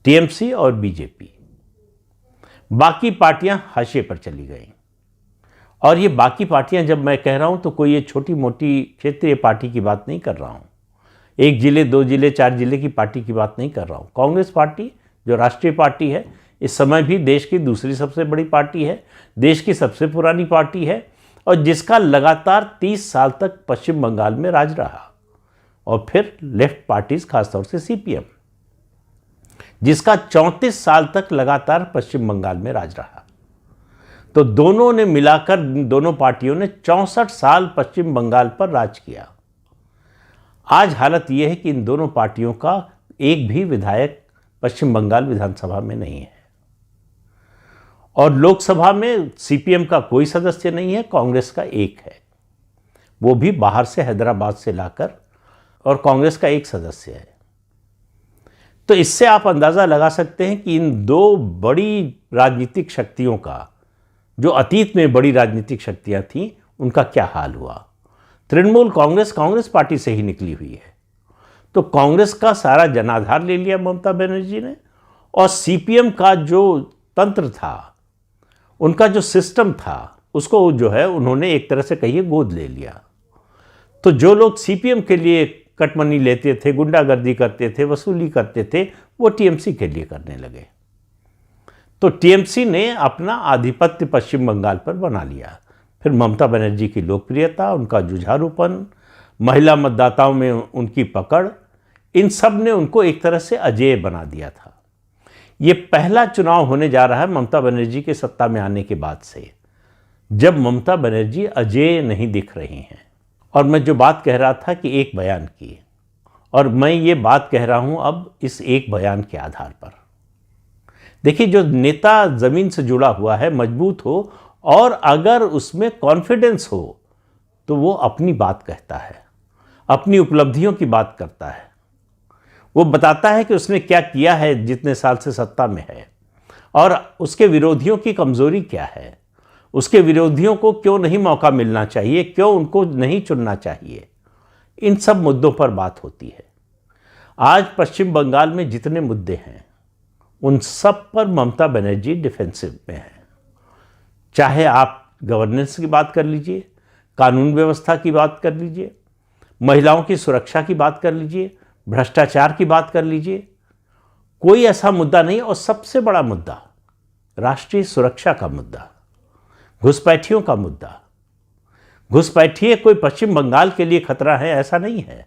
TMC और BJP. बाकी पार्टियां हाशिए पर चली गईं। और ये बाकी पार्टियां जब मैं कह रहा हूं तो कोई ये छोटी मोटी क्षेत्रीय पार्टी की बात नहीं कर रहा हूं, 1 जिले 2 जिले 4 जिले की पार्टी की बात नहीं कर रहा हूं। कांग्रेस पार्टी जो राष्ट्रीय पार्टी है, इस समय भी देश की दूसरी सबसे बड़ी पार्टी है, देश की सबसे पुरानी पार्टी है और जिसका लगातार 30 साल तक पश्चिम बंगाल में राज रहा। और फिर लेफ्ट पार्टीज, खासतौर से सीपीएम, जिसका 34 साल तक लगातार पश्चिम बंगाल में राज रहा। तो दोनों ने मिलाकर, दोनों पार्टियों ने 64 साल पश्चिम बंगाल पर राज किया। आज हालत यह है कि इन दोनों पार्टियों का एक भी विधायक पश्चिम बंगाल विधानसभा में नहीं है और लोकसभा में सीपीएम का कोई सदस्य नहीं है, कांग्रेस का एक है, वो भी बाहर से हैदराबाद से लाकर, और कांग्रेस का एक सदस्य है। तो इससे आप अंदाजा लगा सकते हैं कि इन दो बड़ी राजनीतिक शक्तियों का, जो अतीत में बड़ी राजनीतिक शक्तियां थीं, उनका क्या हाल हुआ। तृणमूल कांग्रेस पार्टी से ही निकली हुई है, तो कांग्रेस का सारा जनाधार ले लिया ममता बनर्जी ने, और सीपीएम का जो तंत्र था, उनका जो सिस्टम था, उसको जो है उन्होंने एक तरह से कहिए गोद ले लिया। तो जो लोग सीपीएम के लिए कटमनी लेते थे, गुंडागर्दी करते थे, वसूली करते थे, वो टीएमसी के लिए करने लगे। तो टीएमसी ने अपना आधिपत्य पश्चिम बंगाल पर बना लिया। फिर ममता बनर्जी की लोकप्रियता, उनका जुझारूपन, महिला मतदाताओं में उनकी पकड़, इन सब ने उनको एक तरह से अजेय बना दिया था। ये पहला चुनाव होने जा रहा है ममता बनर्जी के सत्ता में आने के बाद से, जब ममता बनर्जी अजेय नहीं दिख रही हैं। और मैं जो बात कह रहा था कि एक बयान की, और मैं ये बात कह रहा हूं अब इस एक बयान के आधार पर। देखिए, जो नेता जमीन से जुड़ा हुआ है, मजबूत हो और अगर उसमें कॉन्फिडेंस हो, तो वो अपनी बात कहता है, अपनी उपलब्धियों की बात करता है, वो बताता है कि उसने क्या किया है जितने साल से सत्ता में है, और उसके विरोधियों की कमजोरी क्या है, उसके विरोधियों को क्यों नहीं मौका मिलना चाहिए, क्यों उनको नहीं चुनना चाहिए। इन सब मुद्दों पर बात होती है। आज पश्चिम बंगाल में जितने मुद्दे हैं, उन सब पर ममता बनर्जी डिफेंसिव में है। चाहे आप गवर्नेंस की बात कर लीजिए, कानून व्यवस्था की बात कर लीजिए, महिलाओं की सुरक्षा की बात कर लीजिए, भ्रष्टाचार की बात कर लीजिए, कोई ऐसा मुद्दा नहीं। और सबसे बड़ा मुद्दा राष्ट्रीय सुरक्षा का मुद्दा, घुसपैठियों का मुद्दा। घुसपैठिए कोई पश्चिम बंगाल के लिए खतरा है, ऐसा नहीं है।